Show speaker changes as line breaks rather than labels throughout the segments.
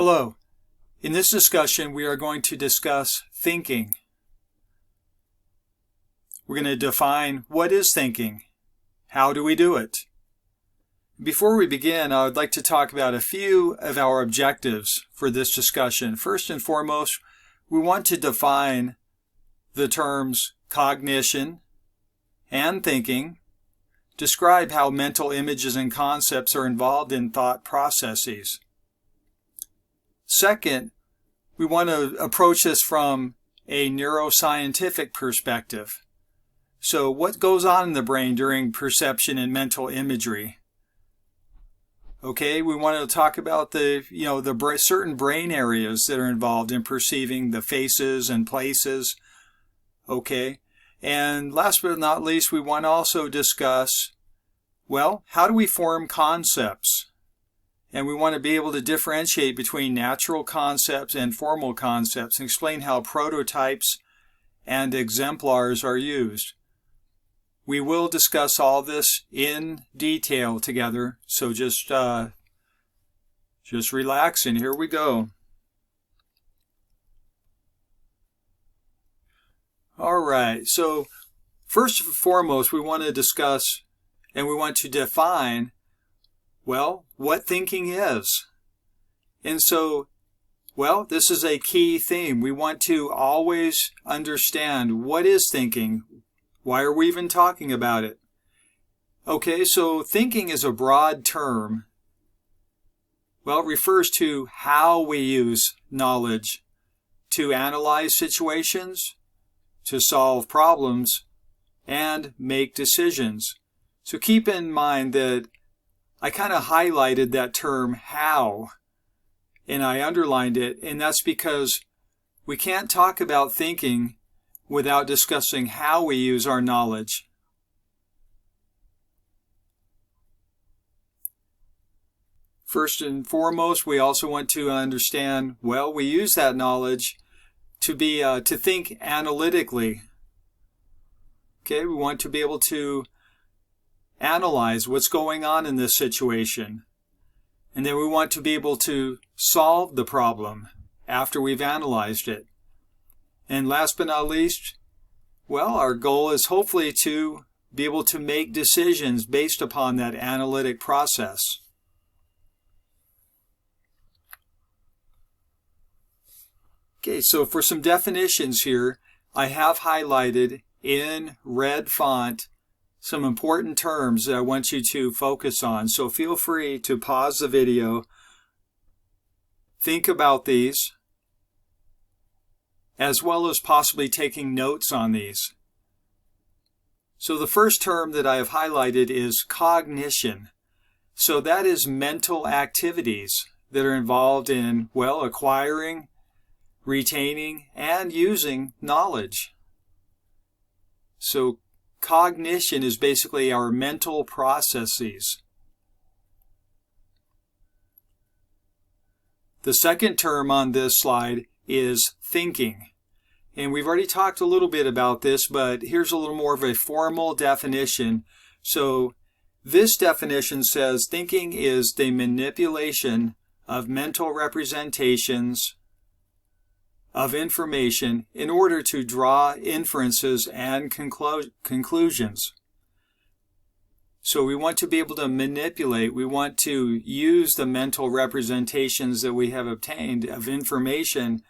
Hello. In this discussion, we are going to discuss thinking. We're going to define what is thinking. How do we do it? Before we begin, I would like to talk about a few of our objectives for this discussion. First and foremost, we want to define the terms cognition and thinking, describe how mental images and concepts are involved in thought processes. Second, we want to approach this from a neuroscientific perspective. So what goes on in the brain during perception and mental imagery? Okay, we want to talk about the certain brain areas that are involved in perceiving the faces and places. Okay, and last but not least, we want to also discuss, how do we form concepts? And we want to be able to differentiate between natural concepts and formal concepts and explain how prototypes and exemplars are used. We will discuss all this in detail together, so just relax and here we go. All right, so first and foremost, we want to discuss and we want to define what thinking is. And so, this is a key theme. We want to always understand what is thinking. Why are we even talking about it? Okay, so thinking is a broad term. It refers to how we use knowledge to analyze situations, to solve problems, and make decisions. So keep in mind that I kind of highlighted that term how, and I underlined it, and that's because we can't talk about thinking without discussing how we use our knowledge. First and foremost, we also want to understand, we use that knowledge to think analytically. Okay, we want to be able to analyze what's going on in this situation. And then we want to be able to solve the problem after we've analyzed it. And last but not least, our goal is hopefully to be able to make decisions based upon that analytic process. Okay, so for some definitions here, I have highlighted in red font some important terms that I want you to focus on. So feel free to pause the video, think about these, as well as possibly taking notes on these. So the first term that I have highlighted is cognition. So that is mental activities that are involved in, acquiring, retaining, and using knowledge. So cognition is basically our mental processes. The second term on this slide is thinking. And we've already talked a little bit about this, but here's a little more of a formal definition. So this definition says thinking is the manipulation of mental representations of information in order to draw inferences and conclusions. So we want to be able to manipulate, we want to use the mental representations that we have obtained of information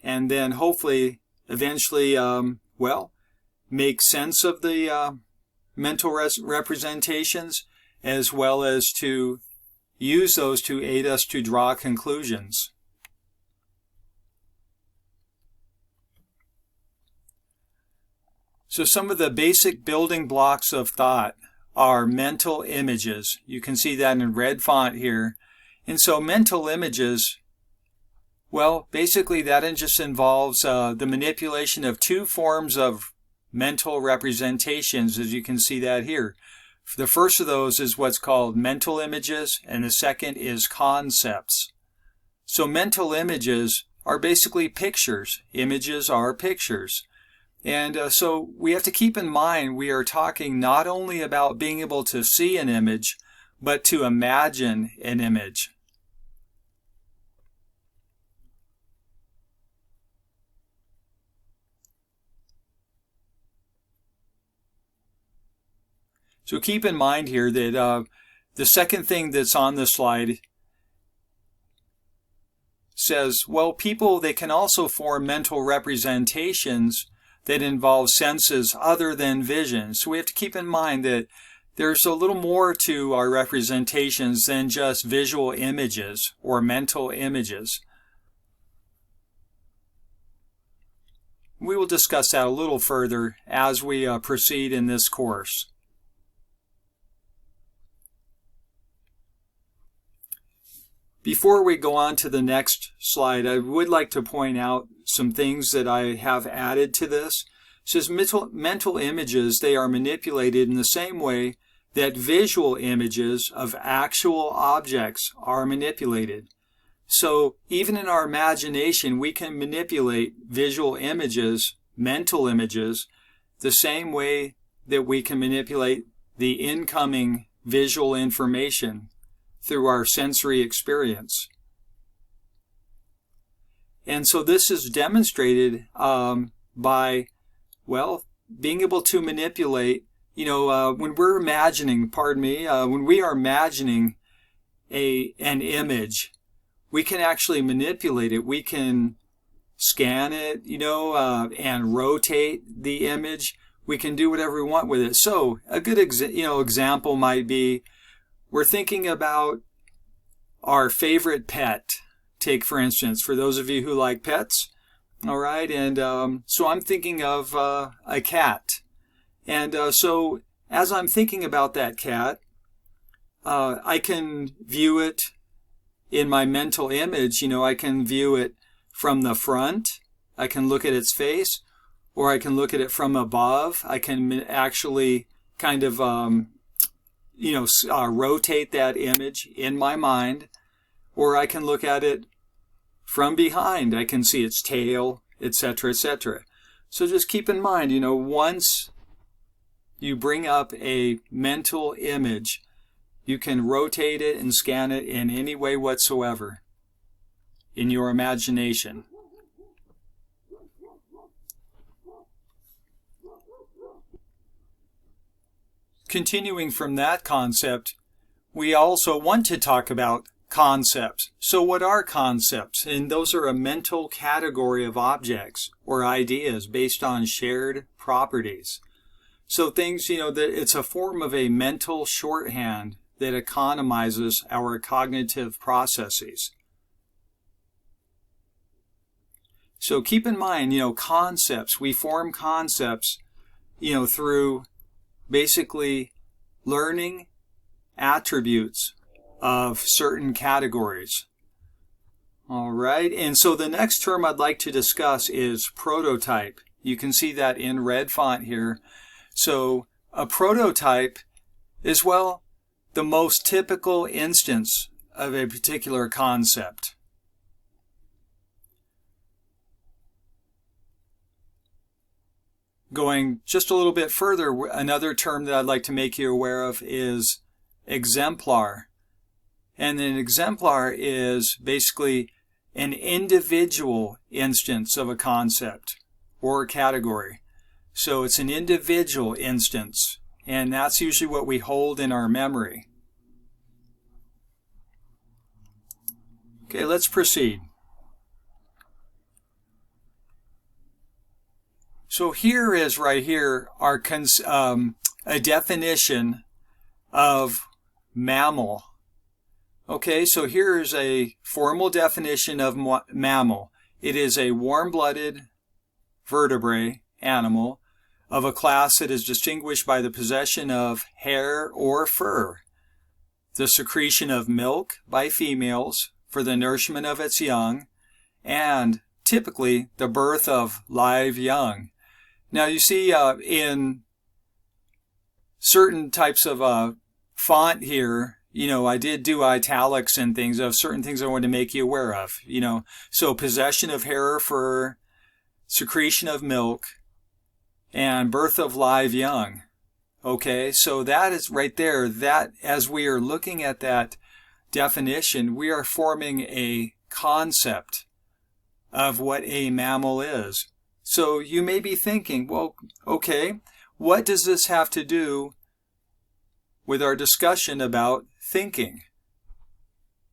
and then hopefully eventually, make sense of the mental representations as well as to use those to aid us to draw conclusions. So some of the basic building blocks of thought are mental images. You can see that in red font here. And so mental images, basically that just involves the manipulation of two forms of mental representations, as you can see that here. The first of those is what's called mental images, and the second is concepts. So mental images are basically pictures. Images are pictures. And so we have to keep in mind we are talking not only about being able to see an image, but to imagine an image. So keep in mind here that the second thing that's on the slide says, well, people, they can also form mental representations that involve senses other than vision. So we have to keep in mind that there's a little more to our representations than just visual images or mental images. We will discuss that a little further as we proceed in this course. Before we go on to the next slide, I would like to point out some things that I have added to this. It says mental images, they are manipulated in the same way that visual images of actual objects are manipulated. So even in our imagination, we can manipulate visual images, mental images, the same way that we can manipulate the incoming visual information through our sensory experience. And so this is demonstrated by, well, being able to manipulate, when we're imagining, when we are imagining an image, we can actually manipulate it. We can scan it, and rotate the image. We can do whatever we want with it. So a good example might be, we're thinking about our favorite pet. Take, for instance, for those of you who like pets, all right? And so I'm thinking of a cat. And so as I'm thinking about that cat, I can view it in my mental image. I can view it from the front. I can look at its face, or I can look at it from above. I can actually kind of rotate that image in my mind, or I can look at it from behind. I can see its tail, etc., etc. So just keep in mind, once you bring up a mental image, you can rotate it and scan it in any way whatsoever in your imagination. Continuing from that concept, we also want to talk about concepts. So what are concepts? And those are a mental category of objects or ideas based on shared properties. So things, that it's a form of a mental shorthand that economizes our cognitive processes. So keep in mind, concepts. We form concepts, through basically learning attributes of certain categories. All right, and so the next term I'd like to discuss is prototype. You can see that in red font here. So a prototype is, well, the most typical instance of a particular concept. Going just a little bit further, another term that I'd like to make you aware of is exemplar. And an exemplar is basically an individual instance of a concept or a category. So it's an individual instance, and that's usually what we hold in our memory. Okay, let's proceed. So here is right here our a definition of mammal. Okay, so here is a formal definition of mammal. It is a warm-blooded vertebrate animal of a class that is distinguished by the possession of hair or fur, the secretion of milk by females for the nourishment of its young, and typically the birth of live young. Now you see in certain types of font here, I did do italics and things of certain things I wanted to make you aware of, So possession of hair or fur, secretion of milk, and birth of live young. Okay, so that is right there. That, as we are looking at that definition, we are forming a concept of what a mammal is. So you may be thinking, well, okay, what does this have to do with our discussion about thinking,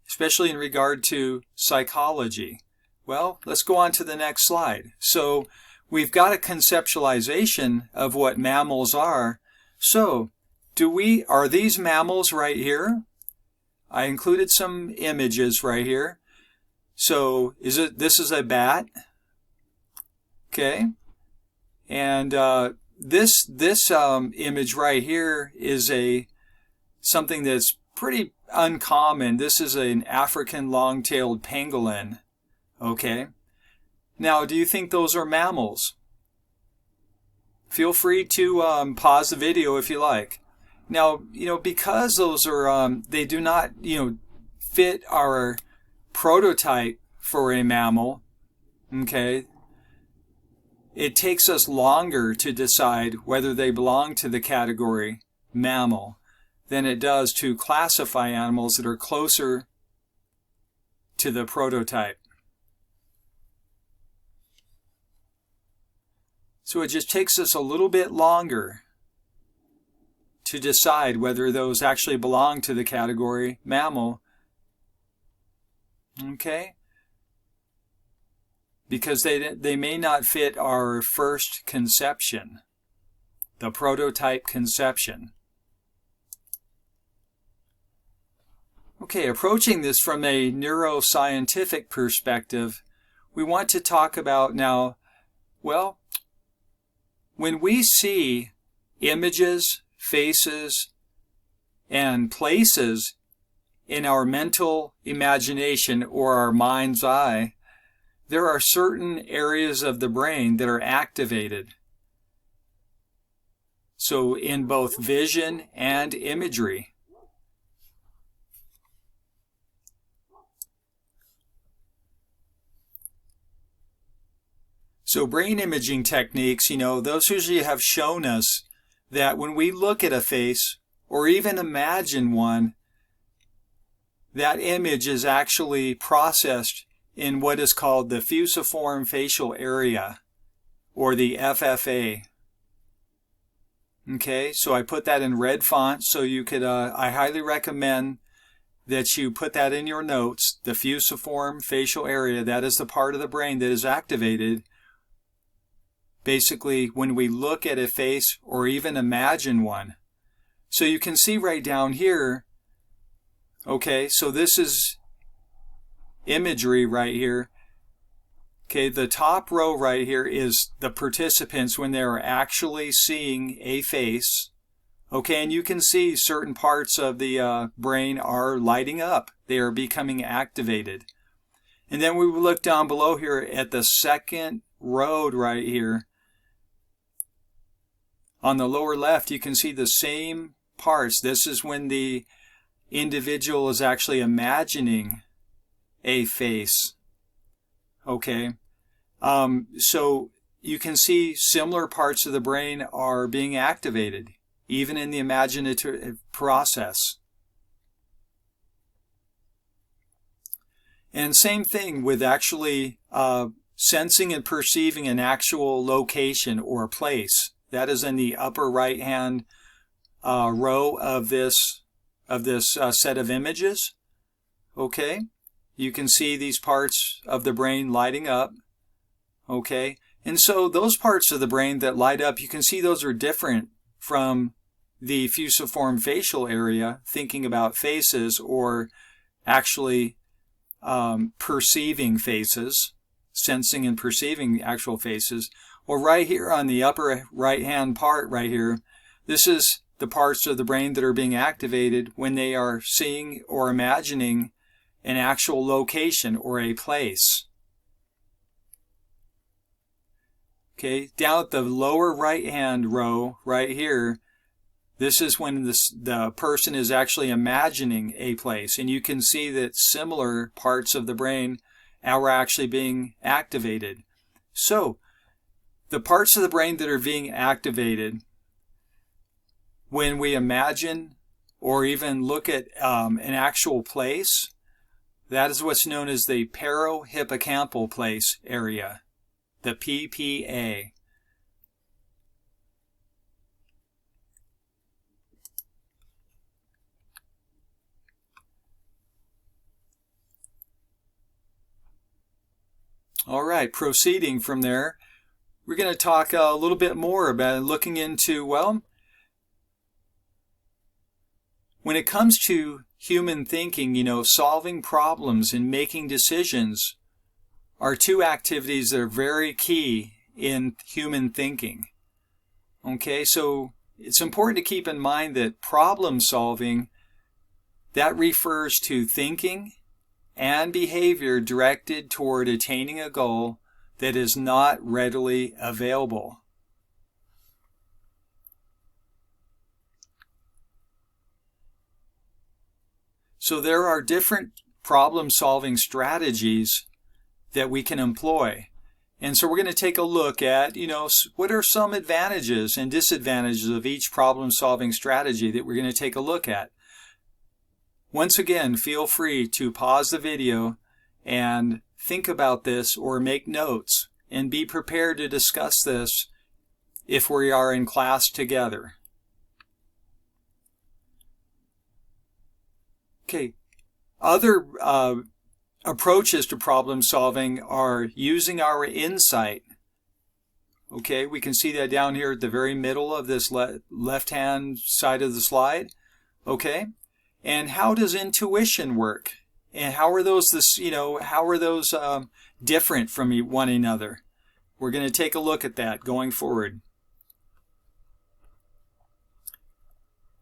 especially in regard to psychology. Well, let's go on to the next slide. So we've got a conceptualization of what mammals are. So are these mammals right here? I included some images right here. So this is a bat. Okay. And this image right here is something that's pretty uncommon. This is an African long-tailed pangolin. Okay. Now, do you think those are mammals? Feel free to pause the video if you like. Now, because those are they do not fit our prototype for a mammal. Okay. It takes us longer to decide whether they belong to the category mammal than it does to classify animals that are closer to the prototype. So it just takes us a little bit longer to decide whether those actually belong to the category mammal. Okay? Because they may not fit our first conception, the prototype conception. Okay, approaching this from a neuroscientific perspective, we want to talk about now, well, when we see images, faces, and places in our mental imagination or our mind's eye, there are certain areas of the brain that are activated. So in both vision and imagery. So brain imaging techniques, those usually have shown us that when we look at a face or even imagine one, that image is actually processed in what is called the fusiform facial area, or the FFA. Okay, so I put that in red font so you could, I highly recommend that you put that in your notes, the fusiform facial area. That is the part of the brain that is activated basically when we look at a face or even imagine one. So you can see right down here, okay, so this is imagery right here. Okay, the top row right here is the participants when they're actually seeing a face. Okay, and you can see certain parts of the brain are lighting up. They are becoming activated. And then we will look down below here at the second row right here. On the lower left, you can see the same parts. This is when the individual is actually imagining a face. Okay. So you can see similar parts of the brain are being activated, even in the imaginative process. And same thing with actually sensing and perceiving an actual location or place. That is in the upper right-hand row of this set of images. Okay. You can see these parts of the brain lighting up. Okay. And so those parts of the brain that light up, you can see those are different from the fusiform facial area, thinking about faces or actually perceiving faces, sensing and perceiving actual faces. Well, right here on the upper right-hand part right here, this is the parts of the brain that are being activated when they are seeing or imagining an actual location or a place. Okay, down at the lower right-hand row right here, this is when the person is actually imagining a place. And you can see that similar parts of the brain are actually being activated. So, the parts of the brain that are being activated when we imagine or even look at an actual place, that is what's known as the parohippocampal place area, the PPA. All right, proceeding from there, we're going to talk a little bit more about looking into, well, when it comes to human thinking, solving problems and making decisions are two activities that are very key in human thinking. Okay, so it's important to keep in mind that problem solving, that refers to thinking and behavior directed toward attaining a goal that is not readily available. So there are different problem-solving strategies that we can employ. And so we're going to take a look at, what are some advantages and disadvantages of each problem-solving strategy that we're going to take a look at. Once again, feel free to pause the video and think about this or make notes and be prepared to discuss this if we are in class together. Okay, other approaches to problem solving are using our insight. Okay, we can see that down here at the very middle of this left-hand side of the slide. Okay, and how does intuition work? And how are those different from one another? We're going to take a look at that going forward.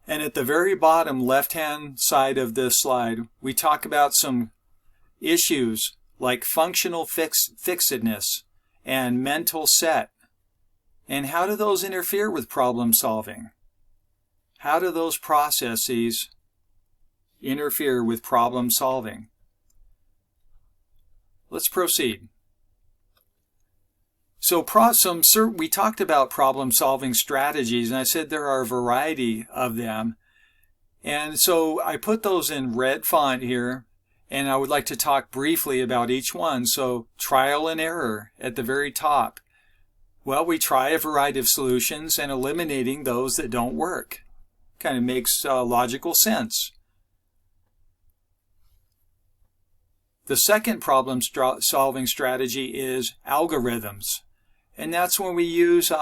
And at the very bottom left-hand side of this slide, we talk about some issues like functional fixedness and mental set. And how do those interfere with problem solving? How do those processes interfere with problem solving? Let's proceed. So we talked about problem-solving strategies, and I said there are a variety of them. And so I put those in red font here, and I would like to talk briefly about each one. So trial and error at the very top. Well, we try a variety of solutions and eliminating those that don't work. Kind of makes logical sense. The second problem-solving strategy is algorithms. And that's when we use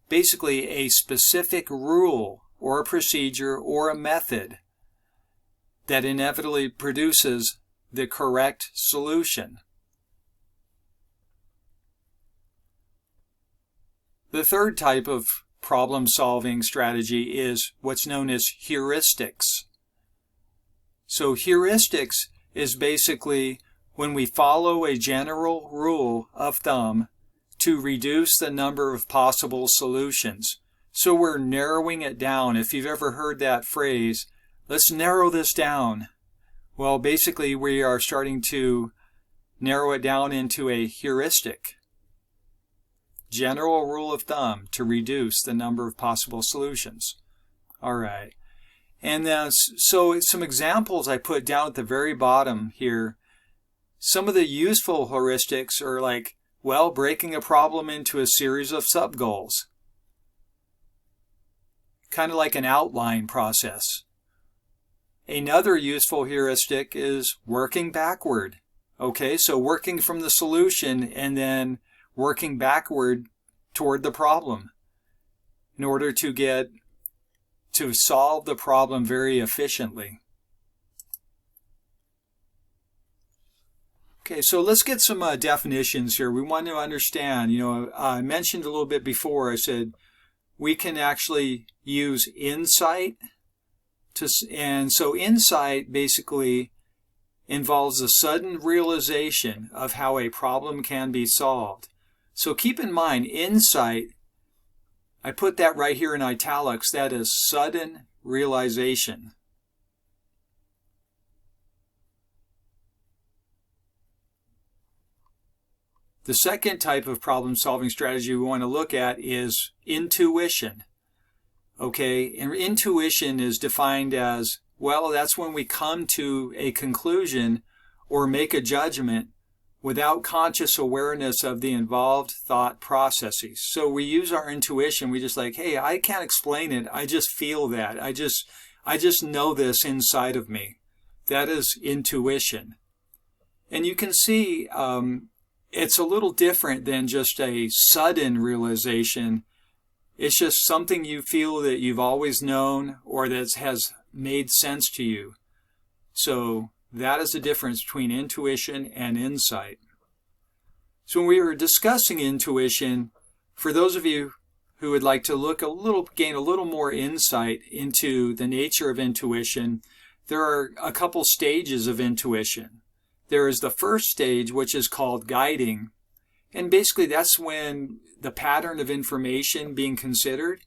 basically a specific rule or a procedure or a method that inevitably produces the correct solution. The third type of problem-solving strategy is what's known as heuristics. So heuristics is basically when we follow a general rule of thumb to reduce the number of possible solutions. So we're narrowing it down. If you've ever heard that phrase, let's narrow this down. Well, basically we are starting to narrow it down into a heuristic. General rule of thumb to reduce the number of possible solutions. All right. And so some examples I put down at the very bottom here. Some of the useful heuristics are like, well, breaking a problem into a series of sub-goals. Kind of like an outline process. Another useful heuristic is working backward. Okay, so working from the solution and then working backward toward the problem in order to solve the problem very efficiently. Okay, so let's get some definitions here. We want to understand, I mentioned a little bit before, I said we can actually use insight and so insight basically involves the sudden realization of how a problem can be solved. So keep in mind, insight, I put that right here in italics, that is sudden realization. The second type of problem-solving strategy we want to look at is intuition. Okay, and intuition is defined as, well, that's when we come to a conclusion or make a judgment without conscious awareness of the involved thought processes. So we use our intuition. We just like, hey, I can't explain it. I just feel that. I just know this inside of me. That is intuition. And you can see it's a little different than just a sudden realization. It's just something you feel that you've always known or that has made sense to you. So that is the difference between intuition and insight. So when we were discussing intuition, for those of you who would like to gain a little more insight into the nature of intuition, there are a couple stages of intuition. There is the first stage, which is called guiding. And basically that's when the pattern of information being considered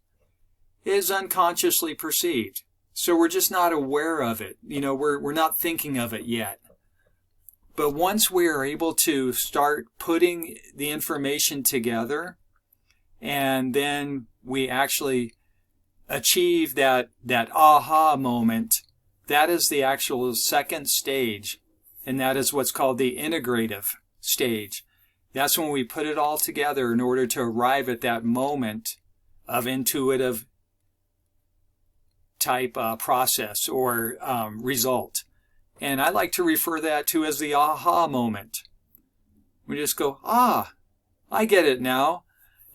is unconsciously perceived. So we're just not aware of it. We're not thinking of it yet. But once we are able to start putting the information together, and then we actually achieve that aha moment, that is the actual second stage. And that is what's called the integrative stage. That's when we put it all together in order to arrive at that moment of intuitive type process or result. And I like to refer that to as the aha moment. We just go, I get it now.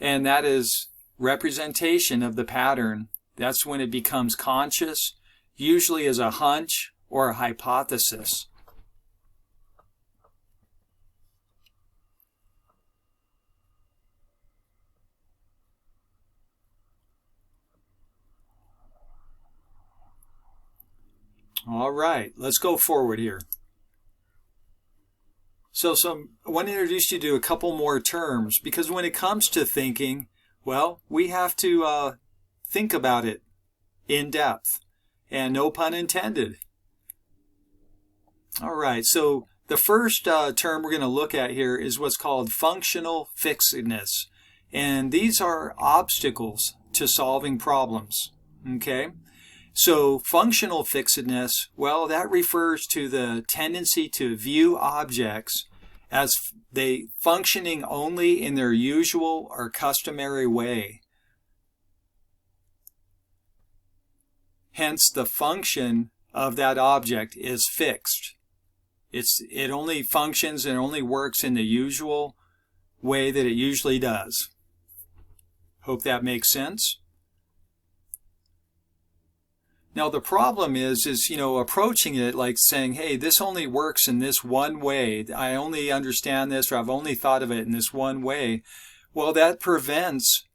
And that is representation of the pattern. That's when it becomes conscious, usually as a hunch or a hypothesis. All right, let's go forward here. So I want to introduce you to a couple more terms, because when it comes to thinking, well, we have to think about it in depth, and no pun intended. All right, so the first term we're going to look at here is what's called functional fixedness, and these are obstacles to solving problems, okay? So functional fixedness, well, that refers to the tendency to view objects as they functioning only in their usual or customary way. Hence, the function of that object is fixed. It only functions and only works in the usual way that it usually does. Hope that makes sense. Now the problem is approaching it like saying, hey, this only works in this one way. I only understand this, or I've only thought of it in this one way. Well, that prevents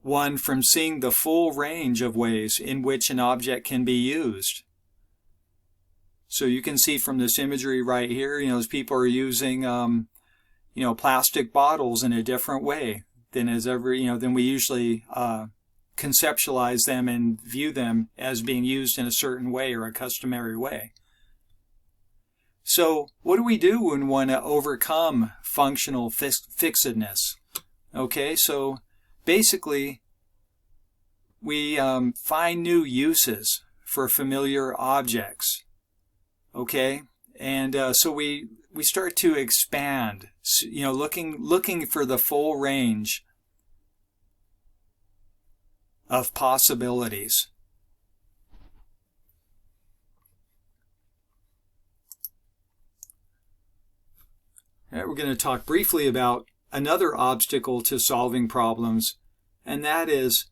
one from seeing the full range of ways in which an object can be used. So you can see from this imagery right here, as people are using, plastic bottles in a different way than than we usually conceptualize them and view them as being used in a certain way or a customary way. So what do we do when we want to overcome functional fixedness? Okay, so basically we find new uses for familiar objects. Okay, and so we start to expand, looking for the full range of possibilities. All right, we're going to talk briefly about another obstacle to solving problems, and that is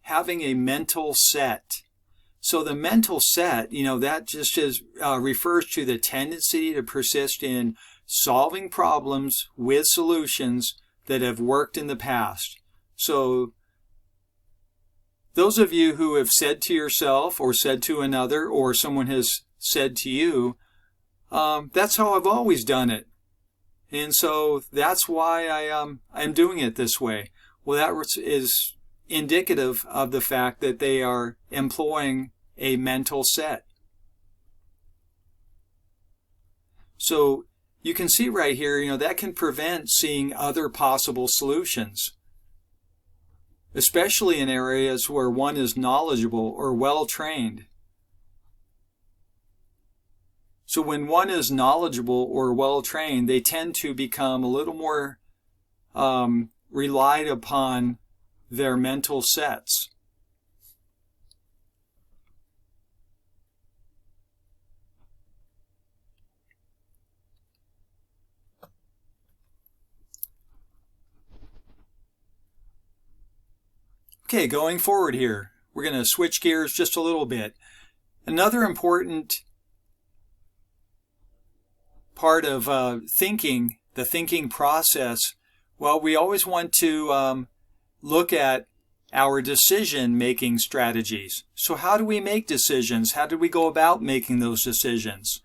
having a mental set. So the mental set, that just refers to the tendency to persist in solving problems with solutions that have worked in the past. So those of you who have said to yourself or said to another, or someone has said to you, that's how I've always done it. And so that's why I'm doing it this way. Well, that is indicative of the fact that they are employing a mental set. So you can see right here, that can prevent seeing other possible solutions, especially in areas where one is knowledgeable or well-trained. So when one is knowledgeable or well-trained, they tend to become a little more relied upon their mental sets. Okay, going forward here, we're going to switch gears just a little bit. Another important part of thinking, the thinking process, well, we always want to look at our decision-making strategies. So how do we make decisions? How do we go about making those decisions?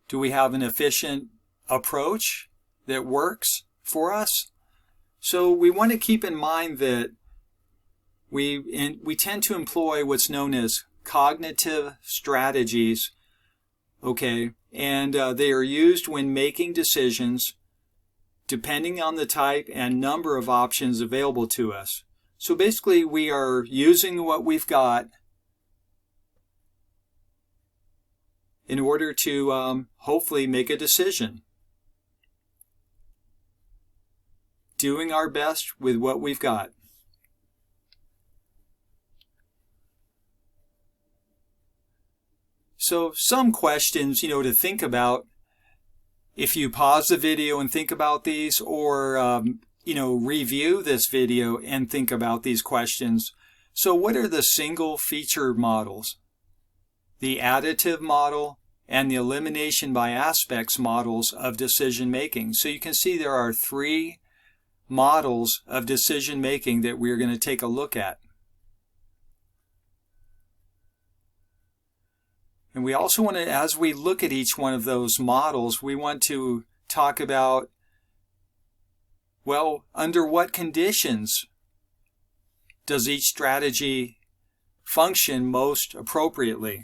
Do we have an efficient approach that works for us? So we want to keep in mind that we tend to employ what's known as cognitive strategies, okay, and they are used when making decisions depending on the type and number of options available to us. So basically, we are using what we've got in order to hopefully make a decision. Doing our best with what we've got. So some questions, to think about if you pause the video and think about these, or, review this video and think about these questions. So what are the single feature models? The additive model and the elimination by aspects models of decision making. So you can see there are 3 models of decision making that we're going to take a look at. And we also want to, as we look at each one of those models, we want to talk about, well, under what conditions does each strategy function most appropriately?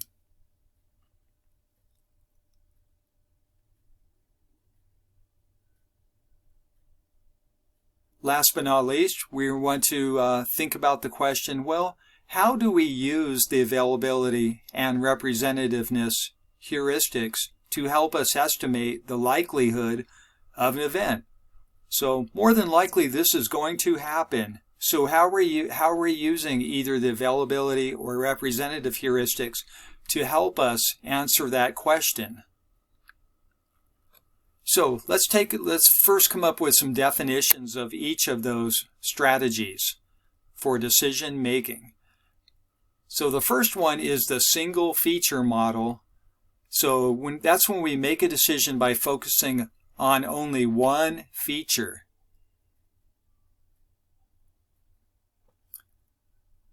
Last but not least, we want to think about the question, well, how do we use the availability and representativeness heuristics to help us estimate the likelihood of an event? So more than likely this is going to happen. So how are we using either the availability or representative heuristics to help us answer that question? So let's first come up with some definitions of each of those strategies for decision making. So the first one is the single feature model. So that's when we make a decision by focusing on only one feature.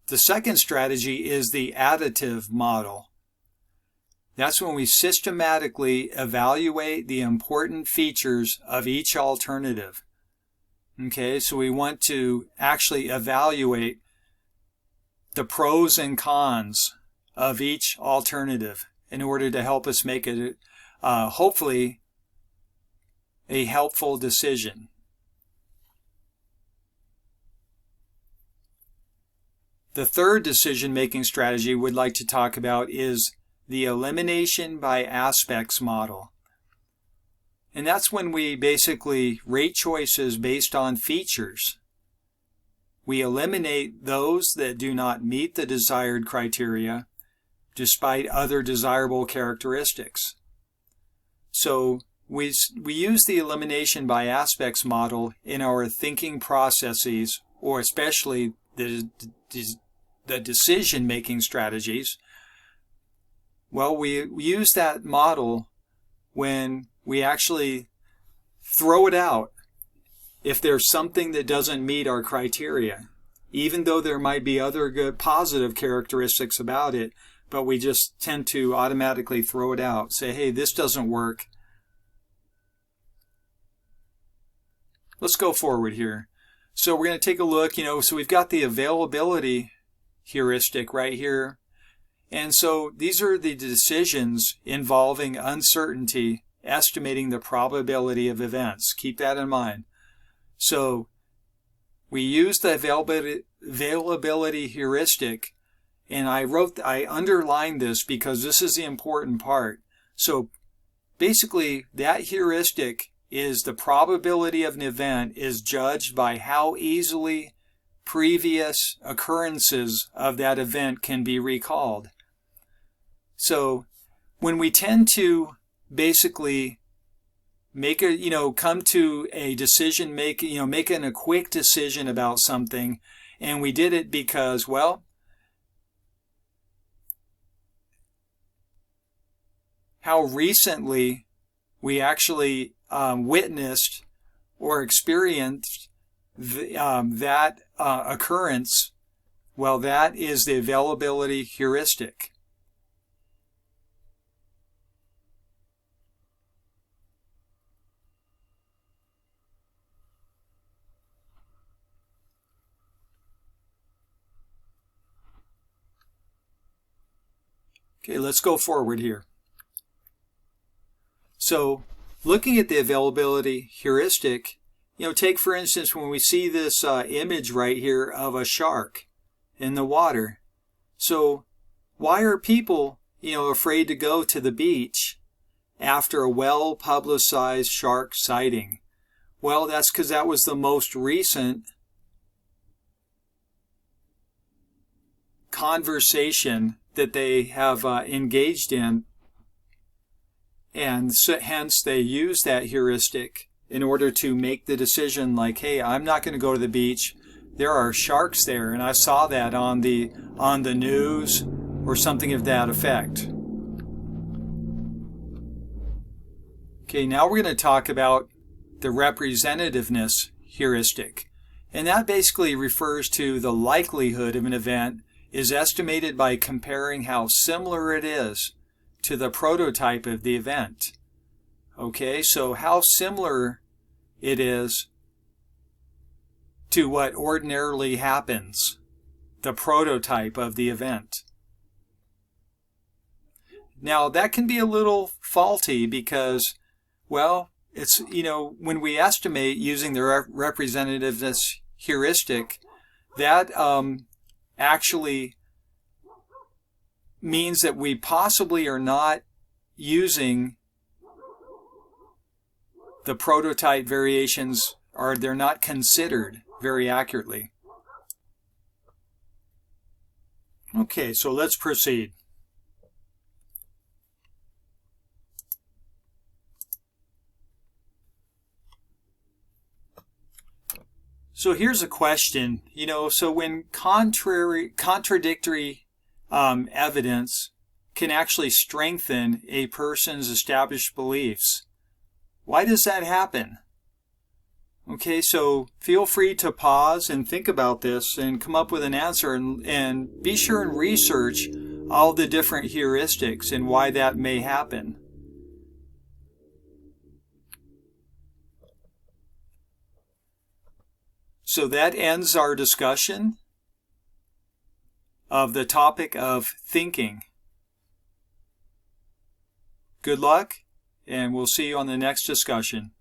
The second strategy is the additive model. That's when we systematically evaluate the important features of each alternative. Okay, so we want to actually evaluate the pros and cons of each alternative in order to help us make it, hopefully, a helpful decision. The third decision-making strategy we'd like to talk about is the elimination by aspects model. And that's when we basically rate choices based on features. We eliminate those that do not meet the desired criteria despite other desirable characteristics. So we use the elimination by aspects model in our thinking processes, or especially the decision-making strategies. Well, we use that model when we actually throw it out if there's something that doesn't meet our criteria, even though there might be other good positive characteristics about it, but we just tend to automatically throw it out, say, hey, this doesn't work. Let's go forward here. So we're going to take a look, so we've got the availability heuristic right here. And so these are the decisions involving uncertainty, estimating the probability of events. Keep that in mind. So we use the availability heuristic, and I underlined this because this is the important part. So basically that heuristic is the probability of an event is judged by how easily previous occurrences of that event can be recalled. So when we tend to basically come to a decision, making a quick decision about something. And we did it because, well, how recently we actually witnessed or experienced that occurrence. Well, that is the availability heuristic. Okay, let's go forward here. So, looking at the availability heuristic, take for instance when we see this image right here of a shark in the water. So, why are people, afraid to go to the beach after a well-publicized shark sighting? Well, that's because that was the most recent conversation that they have engaged in, and so, hence they use that heuristic in order to make the decision like, hey, I'm not going to go to the beach. There are sharks there, and I saw that on the news or something of that effect. Okay, now we're going to talk about the representativeness heuristic, and that basically refers to the likelihood of an event is estimated by comparing how similar it is to the prototype of the event. Okay, so how similar it is to what ordinarily happens, the prototype of the event. Now, that can be a little faulty because, well, it's, when we estimate using the representativeness heuristic, that actually means that we possibly are not using the prototype variations, or they're not considered very accurately. Okay, so let's proceed. So here's a question, so when contradictory evidence can actually strengthen a person's established beliefs, why does that happen? Okay, so feel free to pause and think about this and come up with an answer, and be sure and research all the different heuristics and why that may happen. So that ends our discussion of the topic of thinking. Good luck, and we'll see you on the next discussion.